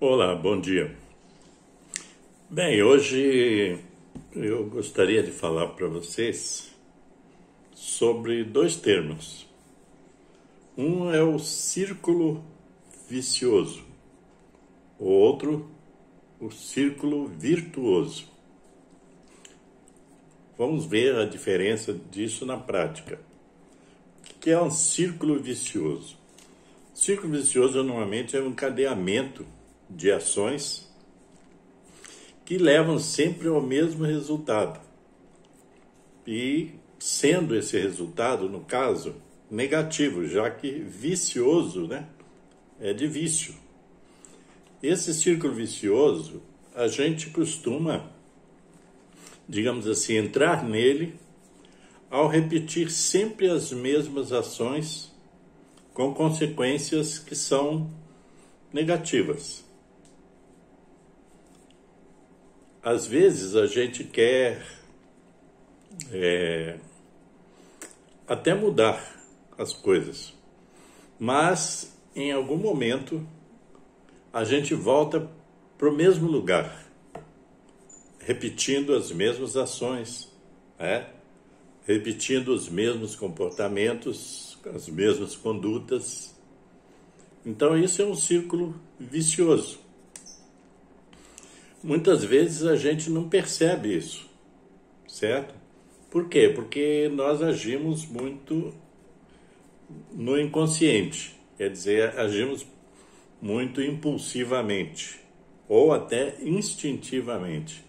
Olá, bom dia. Bem, hoje eu gostaria de falar para vocês sobre dois termos. Um é o círculo vicioso, o outro, o círculo virtuoso. Vamos ver a diferença disso na prática. O que é um círculo vicioso? Círculo vicioso normalmente é um encadeamento de ações que levam sempre ao mesmo resultado. E sendo esse resultado, no caso, negativo, já que vicioso, né, é de vício. Esse círculo vicioso, a gente costuma, digamos assim, entrar nele ao repetir sempre as mesmas ações com consequências que são negativas. Às vezes a gente quer até mudar as coisas, mas em algum momento a gente volta para o mesmo lugar, repetindo as mesmas ações, repetindo os mesmos comportamentos, as mesmas condutas. Então isso é um círculo vicioso. Muitas vezes a gente não percebe isso, certo? Por quê? Porque nós agimos muito no inconsciente, quer dizer, agimos muito impulsivamente ou até instintivamente.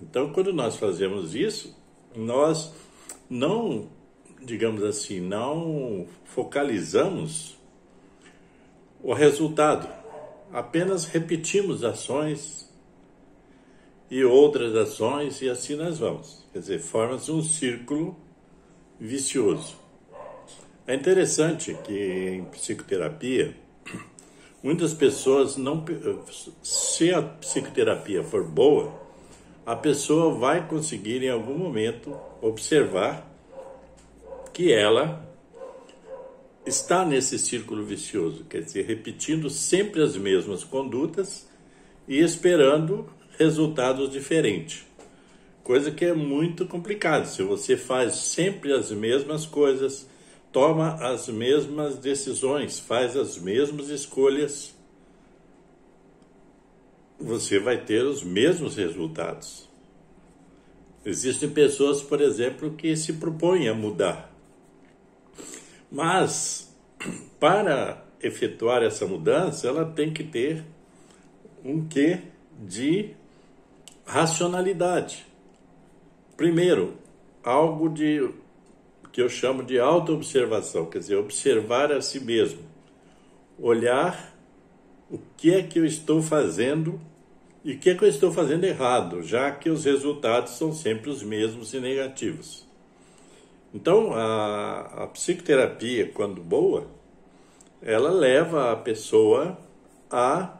Então, quando nós fazemos isso, nós não, digamos assim, não focalizamos o resultado, apenas repetimos ações e outras ações, e assim nós vamos. Quer dizer, forma-se um círculo vicioso. É interessante que em psicoterapia, muitas pessoas não... Se a psicoterapia for boa, a pessoa vai conseguir em algum momento observar que ela está nesse círculo vicioso, quer dizer, repetindo sempre as mesmas condutas e esperando resultados diferentes, coisa que é muito complicado. Se você faz sempre as mesmas coisas, toma as mesmas decisões, faz as mesmas escolhas, você vai ter os mesmos resultados. Existem pessoas, por exemplo, que se propõem a mudar, mas para efetuar essa mudança, ela tem que ter um quê de racionalidade. Primeiro, algo que eu chamo de autoobservação, quer dizer, observar a si mesmo, olhar o que é que eu estou fazendo e o que é que eu estou fazendo errado, já que os resultados são sempre os mesmos e negativos. Então, a psicoterapia, quando boa, ela leva a pessoa a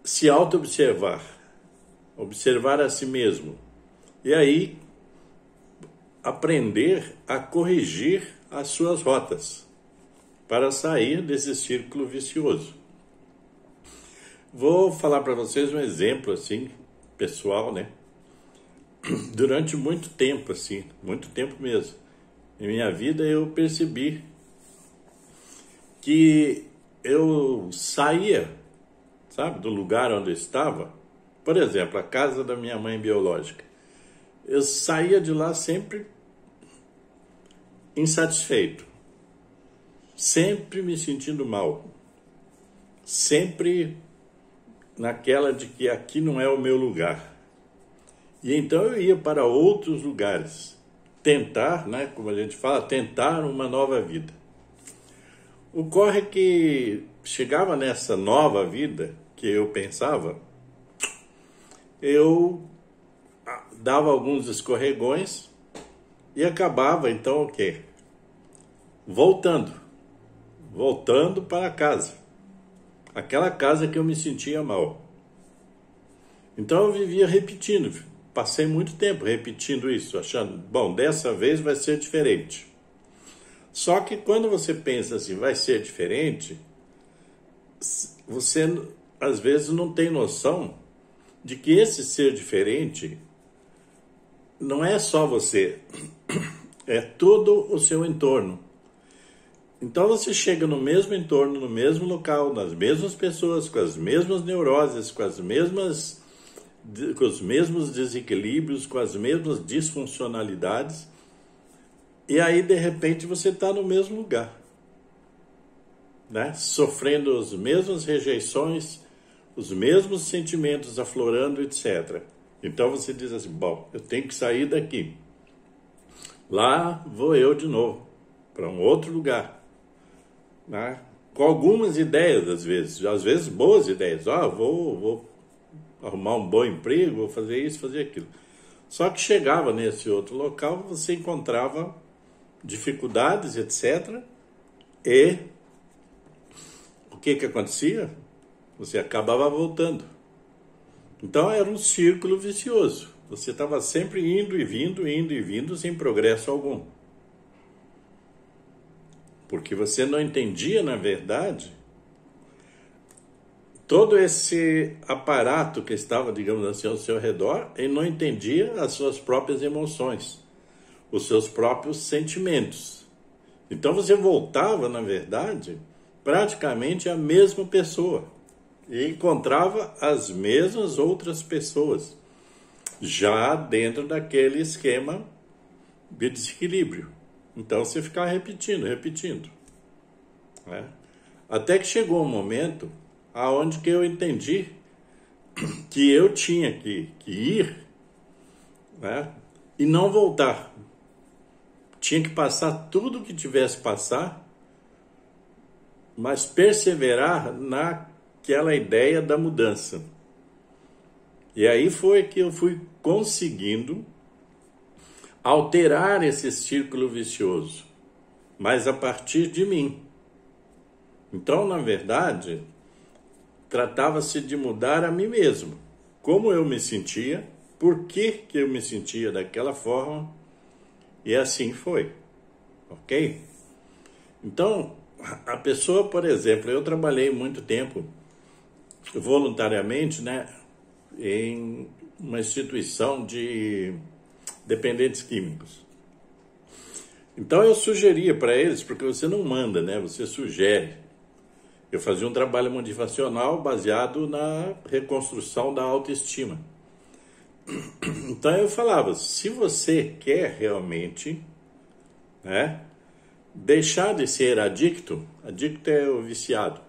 se auto-observar, observar a si mesmo, e aí aprender a corrigir as suas rotas para sair desse círculo vicioso. Vou falar para vocês um exemplo assim, pessoal, né? Durante muito tempo, assim, muito tempo mesmo, em minha vida eu percebi que eu saía, sabe, do lugar onde eu estava. Por exemplo, a casa da minha mãe biológica. Eu saía de lá sempre insatisfeito, sempre me sentindo mal, sempre naquela de que aqui não é o meu lugar. E então eu ia para outros lugares, tentar, né, como a gente fala, tentar uma nova vida. Ocorre que chegava nessa nova vida que eu pensava, eu dava alguns escorregões e acabava então o quê? Voltando para casa, aquela casa que eu me sentia mal. Então eu vivia repetindo, passei muito tempo repetindo isso, achando, bom, dessa vez vai ser diferente. Só que quando você pensa assim, vai ser diferente, você às vezes, não tem noção de que esse ser diferente não é só você, é todo o seu entorno. Então você chega no mesmo entorno, no mesmo local, nas mesmas pessoas, com as mesmas neuroses, com os mesmos desequilíbrios, com as mesmas disfuncionalidades, e aí de repente você está no mesmo lugar, né? Sofrendo as mesmas rejeições, os mesmos sentimentos aflorando, etc. Então você diz assim, bom, eu tenho que sair daqui. Lá vou eu de novo, para um outro lugar, né? Com algumas ideias, às vezes boas ideias. Vou arrumar um bom emprego, vou fazer isso, fazer aquilo. Só que chegava nesse outro local, você encontrava dificuldades, etc. E o que acontecia? Você acabava voltando. Então era um círculo vicioso. Você estava sempre indo e vindo, sem progresso algum. Porque você não entendia, na verdade, todo esse aparato que estava, digamos assim, ao seu redor, e não entendia as suas próprias emoções, os seus próprios sentimentos. Então você voltava, na verdade, praticamente a mesma pessoa e encontrava as mesmas outras pessoas, já dentro daquele esquema de desequilíbrio. Então você ficava repetindo, né? Até que chegou um momento aonde que eu entendi que eu tinha que ir, né? E não voltar. Tinha que passar tudo o que tivesse que passar, mas perseverar naquela ideia da mudança. E aí foi que eu fui conseguindo alterar esse círculo vicioso, mas a partir de mim. Então, na verdade, tratava-se de mudar a mim mesmo. Como eu me sentia, por que eu me sentia daquela forma, e assim foi. Ok? Então, a pessoa, por exemplo, eu trabalhei muito tempo voluntariamente, né, em uma instituição de dependentes químicos. Então eu sugeria para eles, porque você não manda, né? Você sugere. Eu fazia um trabalho motivacional baseado na reconstrução da autoestima. Então eu falava, se você quer realmente, né, deixar de ser adicto é o viciado,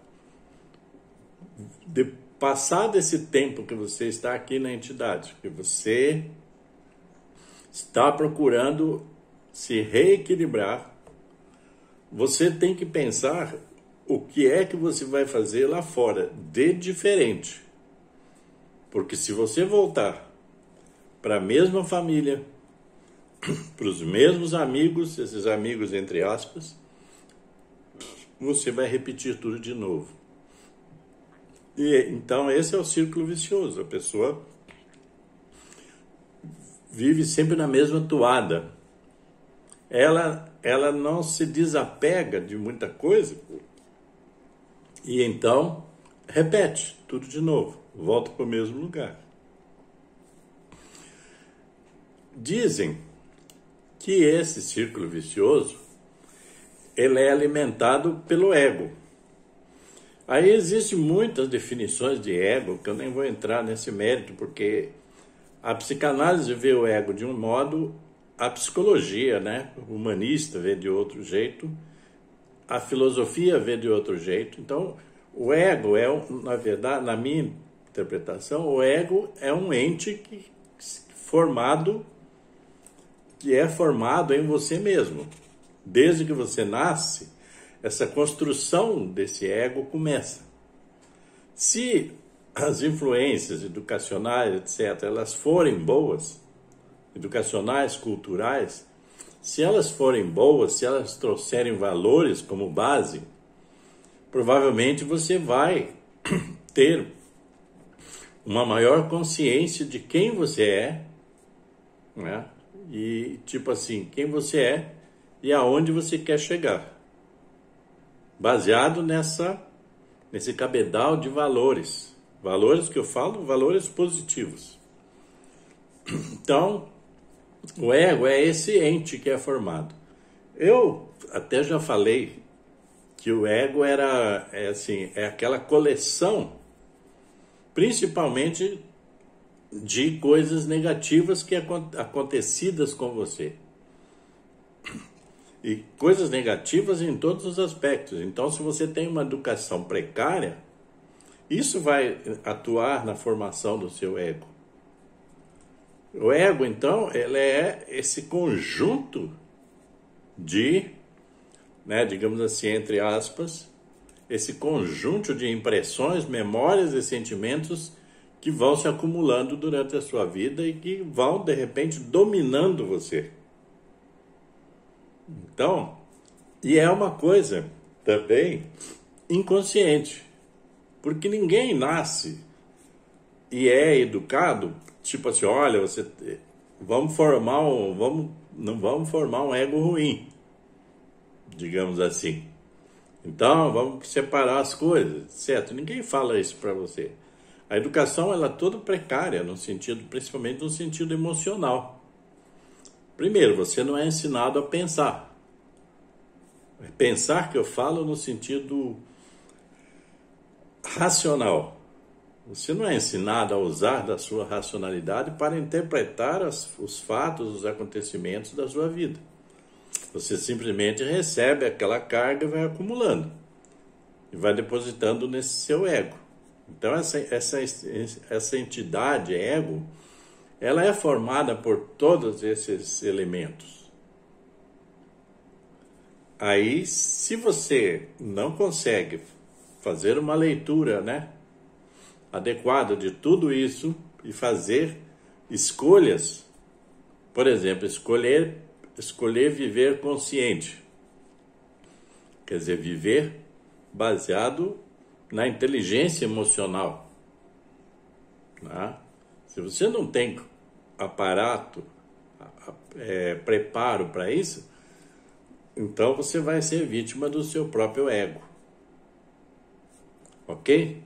de passar desse tempo que você está aqui na entidade, que você está procurando se reequilibrar, você tem que pensar o que é que você vai fazer lá fora de diferente. Porque se você voltar para a mesma família, para os mesmos amigos, esses amigos entre aspas, você vai repetir tudo de novo. E então esse é o círculo vicioso. A pessoa vive sempre na mesma toada. Ela não se desapega de muita coisa e então repete tudo de novo, volta para o mesmo lugar. Dizem que esse círculo vicioso ele é alimentado pelo ego. Aí existem muitas definições de ego, que eu nem vou entrar nesse mérito, porque a psicanálise vê o ego de um modo, a psicologia, né, humanista vê de outro jeito, a filosofia vê de outro jeito. Então, o ego na verdade, na minha interpretação, o ego é um ente que é formado em você mesmo. Desde que você nasce, essa construção desse ego começa. Se as influências educacionais, etc., elas forem boas, educacionais, culturais, se elas forem boas, se elas trouxerem valores como base, provavelmente você vai ter uma maior consciência de quem você é, né? E tipo assim, quem você é e aonde você quer chegar. Baseado nesse cabedal de valores, Valores que eu falo, valores positivos. Então, o ego é esse ente que é formado. Eu até já falei que o ego é aquela coleção, principalmente de coisas negativas que acontecidas com você. E coisas negativas em todos os aspectos. Então, se você tem uma educação precária, isso vai atuar na formação do seu ego. O ego, então, ele é esse conjunto de, digamos assim, entre aspas, esse conjunto de impressões, memórias e sentimentos que vão se acumulando durante a sua vida e que vão, de repente, dominando você. Então, e é uma coisa também inconsciente, porque ninguém nasce e é educado, tipo assim, olha, não vamos formar um ego ruim, digamos assim. Então, vamos separar as coisas, certo? Ninguém fala isso para você. A educação, ela é toda precária, principalmente no sentido emocional. Primeiro, você não é ensinado a pensar. Pensar que eu falo no sentido racional. Você não é ensinado a usar da sua racionalidade para interpretar os fatos, os acontecimentos da sua vida. Você simplesmente recebe aquela carga e vai acumulando. E vai depositando nesse seu ego. Então, essa entidade, ego, ela é formada por todos esses elementos. Aí, se você não consegue fazer uma leitura, adequada de tudo isso e fazer escolhas, por exemplo, escolher viver consciente, quer dizer, viver baseado na inteligência emocional. Se você não tem aparato, preparo para isso, então você vai ser vítima do seu próprio ego. Ok?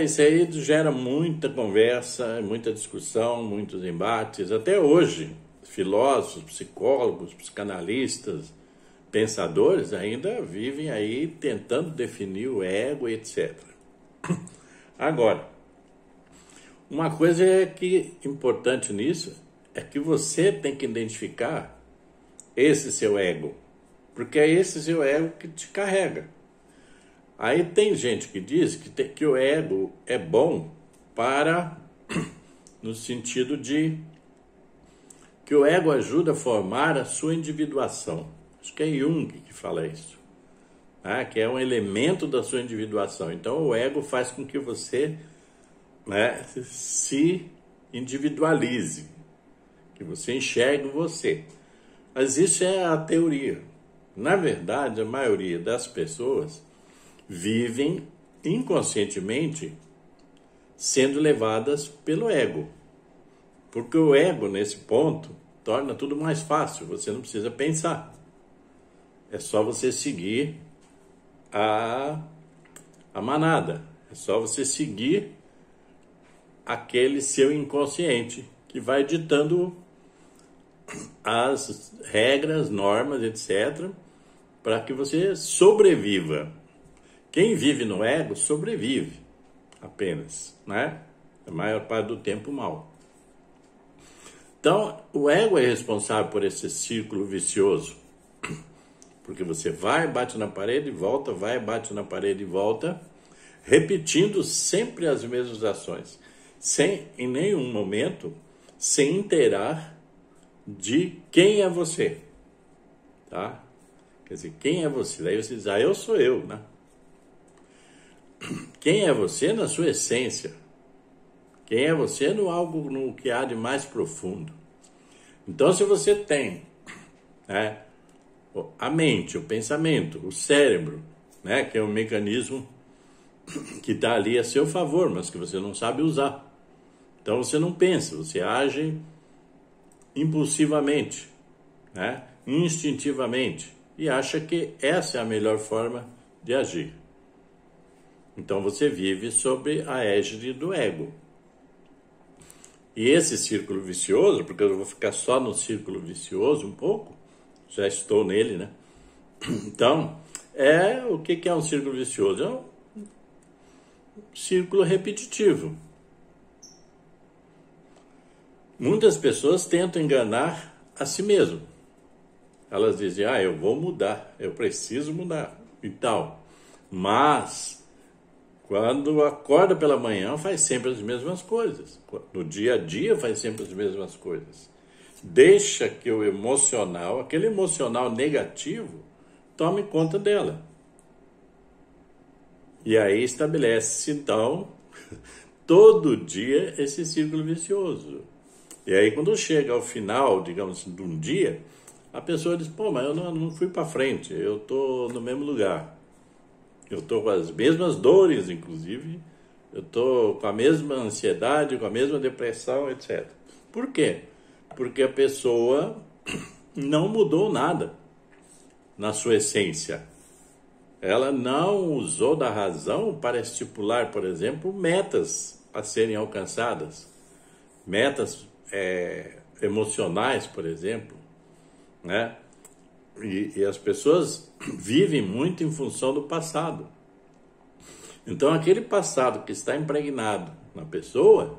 Isso aí gera muita conversa, muita discussão, muitos embates. Até hoje, filósofos, psicólogos, psicanalistas, pensadores ainda vivem aí tentando definir o ego, etc. Agora, uma coisa importante nisso é que você tem que identificar esse seu ego, porque é esse seu ego que te carrega. Aí tem gente que diz que o ego é bom no sentido de que o ego ajuda a formar a sua individuação. Acho que é Jung que fala isso, que é um elemento da sua individuação. Então o ego faz com que você se individualize, que você enxergue você. Mas isso é a teoria. Na verdade, a maioria das pessoas vivem inconscientemente sendo levadas pelo ego. Porque o ego, nesse ponto, torna tudo mais fácil. Você não precisa pensar. É só você seguir a manada. É só você seguir aquele seu inconsciente que vai ditando as regras, normas, etc., para que você sobreviva. Quem vive no ego sobrevive apenas, A maior parte do tempo mal. Então, o ego é responsável por esse círculo vicioso, porque você vai, bate na parede e volta, vai, bate na parede e volta, repetindo sempre as mesmas ações, sem, em nenhum momento, sem inteirar de quem é você, tá? Quer dizer, quem é você? Daí você diz, eu sou eu, Quem é você na sua essência? Quem é você no que há de mais profundo? Então, se você tem a mente, o pensamento, o cérebro, que é um mecanismo que está ali a seu favor, mas que você não sabe usar. Então, você não pensa, você age impulsivamente, instintivamente, e acha que essa é a melhor forma de agir. Então você vive sob a égide do ego. E esse círculo vicioso, porque eu vou ficar só no círculo vicioso um pouco, já estou nele, né? Então, o que é um círculo vicioso? É um círculo repetitivo. Muitas pessoas tentam enganar a si mesmo. Elas dizem, eu vou mudar, eu preciso mudar e tal. Mas, quando acorda pela manhã, faz sempre as mesmas coisas. No dia a dia, faz sempre as mesmas coisas. Deixa que o emocional, aquele emocional negativo, tome conta dela. E aí estabelece, então, todo dia esse círculo vicioso. E aí quando chega ao final, digamos assim, de um dia, a pessoa diz, mas eu não fui para frente, eu estou no mesmo lugar. Eu estou com as mesmas dores, inclusive, eu estou com a mesma ansiedade, com a mesma depressão, etc. Por quê? Porque a pessoa não mudou nada na sua essência. Ela não usou da razão para estipular, por exemplo, metas a serem alcançadas. Metas emocionais, por exemplo, né? E as pessoas vivem muito em função do passado. Então, aquele passado que está impregnado na pessoa,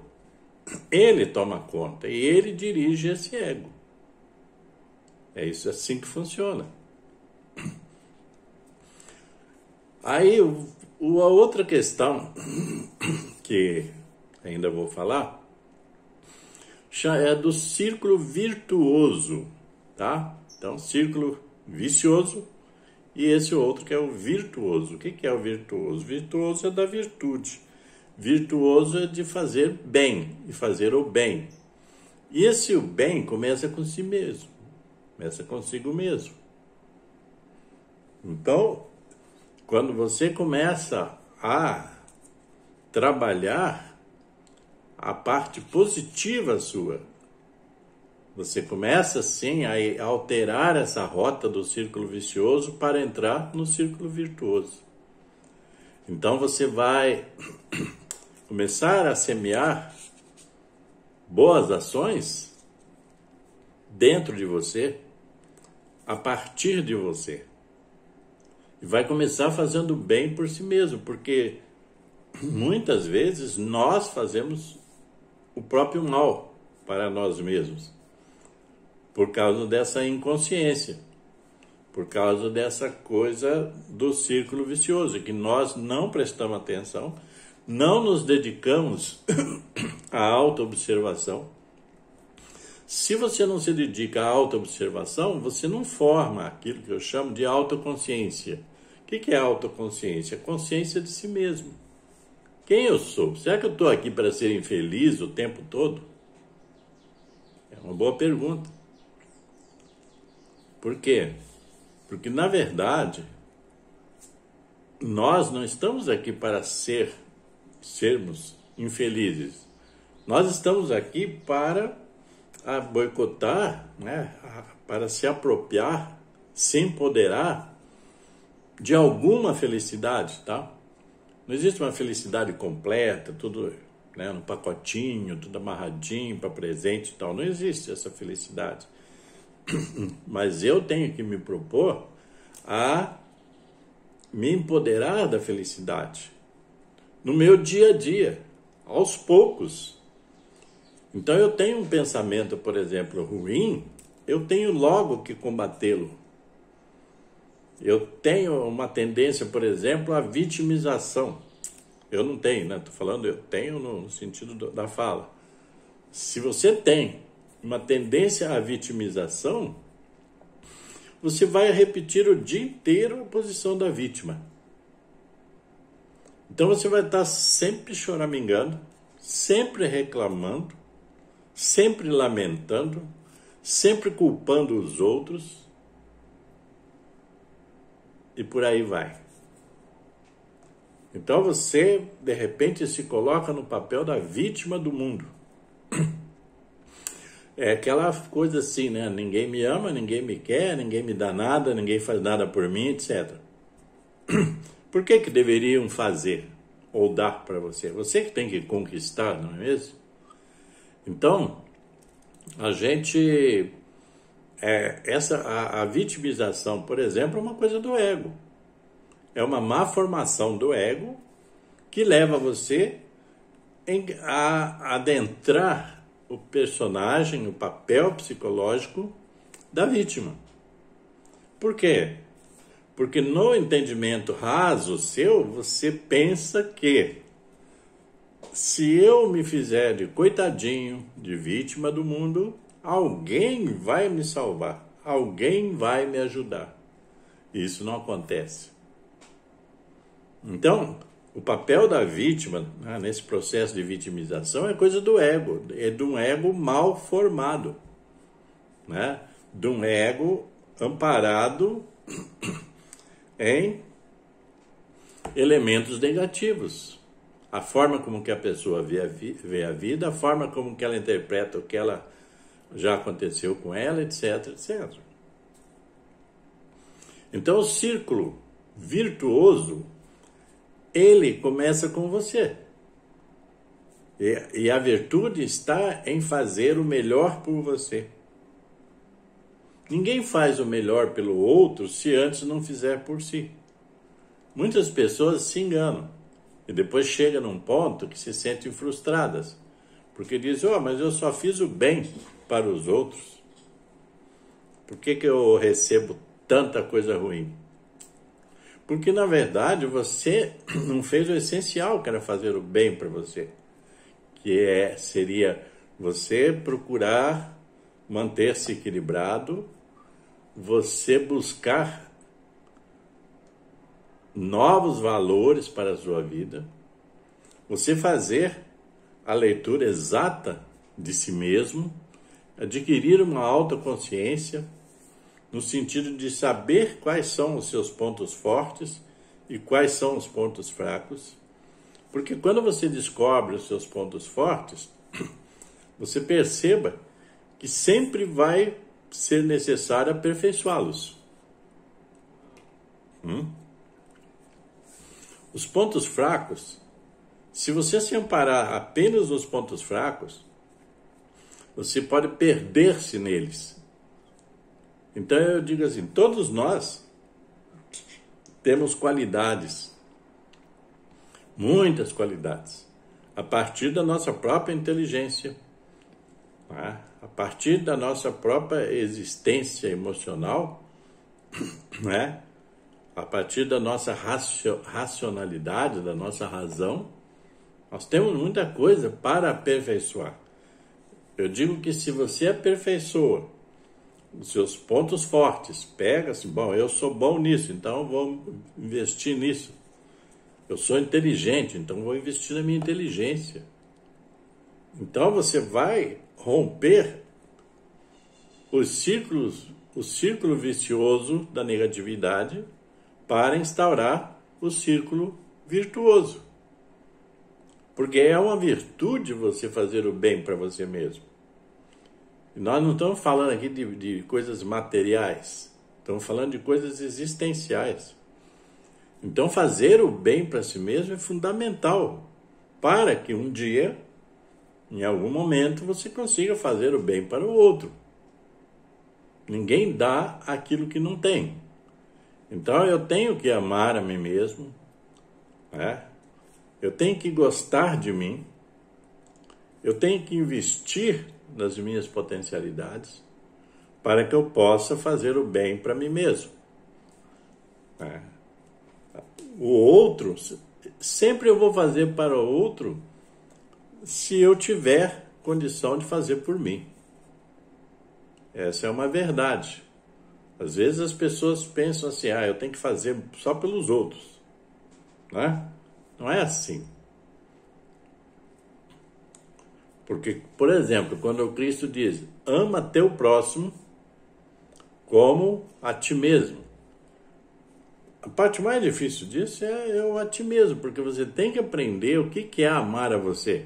ele toma conta e ele dirige esse ego. É isso assim que funciona. Aí, a outra questão que ainda vou falar é do círculo virtuoso, tá? Então, círculo vicioso e esse outro que é o virtuoso. O que é o virtuoso? Virtuoso é da virtude. Virtuoso é de fazer bem e fazer o bem. E esse o bem começa com si mesmo, começa consigo mesmo. Então, quando você começa a trabalhar a parte positiva sua, você começa sim a alterar essa rota do círculo vicioso para entrar no círculo virtuoso. Então você vai começar a semear boas ações dentro de você, a partir de você. E vai começar fazendo bem por si mesmo, porque muitas vezes nós fazemos o próprio mal para nós mesmos, por causa dessa inconsciência, por causa dessa coisa do círculo vicioso, que nós não prestamos atenção, não nos dedicamos à autoobservação. Se você não se dedica à autoobservação, você não forma aquilo que eu chamo de autoconsciência. O que é autoconsciência? Consciência de si mesmo. Quem eu sou? Será que eu estou aqui para ser infeliz o tempo todo? É uma boa pergunta. Por quê? Porque, na verdade, nós não estamos aqui para sermos infelizes. Nós estamos aqui para boicotar, né? Para se apropriar, se empoderar de alguma felicidade, tá? Não existe uma felicidade completa, tudo, né, no pacotinho, tudo amarradinho para presente e tal. Não existe essa felicidade. Mas eu tenho que me propor a me empoderar da felicidade no meu dia a dia, aos poucos. Então eu tenho um pensamento, por exemplo, ruim, eu tenho logo que combatê-lo. Eu tenho uma tendência, por exemplo, à vitimização. Eu não tenho, né? Estou falando eu tenho no sentido da fala. Se você tem uma tendência à vitimização, você vai repetir o dia inteiro a posição da vítima. Então você vai estar sempre choramingando, sempre reclamando, sempre lamentando, sempre culpando os outros, e por aí vai. Então você, de repente, se coloca no papel da vítima do mundo. É aquela coisa assim, né? Ninguém me ama, ninguém me quer, ninguém me dá nada, ninguém faz nada por mim, etc. Por que deveriam fazer? ou dar para você. Você que tem que conquistar, não é mesmo? Então, a gente... a vitimização, por exemplo, é uma coisa do ego. É uma má formação do ego que leva você a adentrar o personagem, o papel psicológico da vítima. Por quê? Porque no entendimento raso seu, você pensa que se eu me fizer de coitadinho, de vítima do mundo, alguém vai me salvar, alguém vai me ajudar. Isso não acontece. Então, o papel da vítima, né, nesse processo de vitimização é coisa do ego, é de um ego mal formado, né? De um ego amparado em elementos negativos. A forma como que a pessoa vê a vida, a forma como que ela interpreta o que ela já aconteceu com ela, etc, etc. Então, o círculo virtuoso, ele começa com você. E a virtude está em fazer o melhor por você. Ninguém faz o melhor pelo outro se antes não fizer por si. Muitas pessoas se enganam e depois chegam num ponto que se sentem frustradas, porque dizem, mas eu só fiz o bem para os outros. Por que eu recebo tanta coisa ruim? Porque, na verdade, você não fez o essencial, que era fazer o bem para você. Seria você procurar manter-se equilibrado, você buscar novos valores para a sua vida, você fazer a leitura exata de si mesmo, adquirir uma autoconsciência, no sentido de saber quais são os seus pontos fortes e quais são os pontos fracos. Porque quando você descobre os seus pontos fortes, você perceba que sempre vai ser necessário aperfeiçoá-los. Os pontos fracos, se você se amparar apenas nos pontos fracos, você pode perder-se neles. Então eu digo assim, todos nós temos qualidades, muitas qualidades, a partir da nossa própria inteligência, né? A partir da nossa própria existência emocional, né? A partir da nossa racionalidade, da nossa razão, nós temos muita coisa para aperfeiçoar. Eu digo que se você aperfeiçoa os seus pontos fortes, pega assim, eu sou bom nisso, então eu vou investir nisso. Eu sou inteligente, então eu vou investir na minha inteligência. Então você vai romper o círculo vicioso da negatividade para instaurar o círculo virtuoso. Porque é uma virtude você fazer o bem para você mesmo. E nós não estamos falando aqui de coisas materiais, estamos falando de coisas existenciais. Então fazer o bem para si mesmo é fundamental para que um dia, em algum momento, você consiga fazer o bem para o outro. Ninguém dá aquilo que não tem. Então eu tenho que amar a mim mesmo, né? Eu tenho que gostar de mim, eu tenho que investir nas minhas potencialidades para que eu possa fazer o bem para mim mesmo. O outro, sempre eu vou fazer para o outro se eu tiver condição de fazer por mim. Essa é uma verdade. Às vezes as pessoas pensam assim, eu tenho que fazer só pelos outros, né? Não é assim. Porque, por exemplo, quando o Cristo diz, ama teu próximo como a ti mesmo. A parte mais difícil disso é o a ti mesmo, porque você tem que aprender o que é amar a você.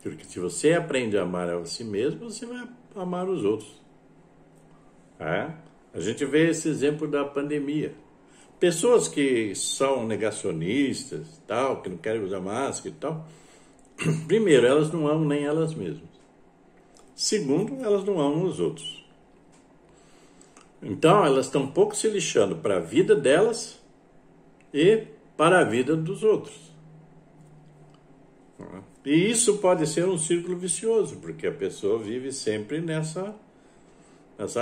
Porque se você aprende a amar a si mesmo, você vai amar os outros. A gente vê esse exemplo da pandemia. Pessoas que são negacionistas, tal, que não querem usar máscara e tal, primeiro, elas não amam nem elas mesmas. Segundo, elas não amam os outros. Então, elas estão um pouco se lixando para a vida delas e para a vida dos outros. E isso pode ser um círculo vicioso, porque a pessoa vive sempre nessa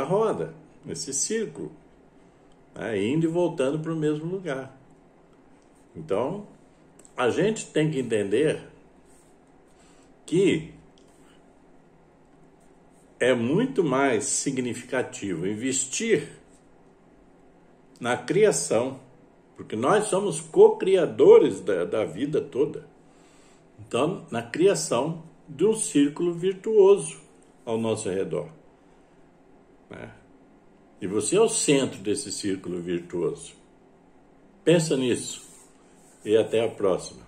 roda, nesse círculo, né? Indo e voltando para o mesmo lugar. Então, a gente tem que entender que é muito mais significativo investir na criação, porque nós somos co-criadores da vida toda. Então, na criação de um círculo virtuoso ao nosso redor, né? E você é o centro desse círculo virtuoso. Pensa nisso e até a próxima.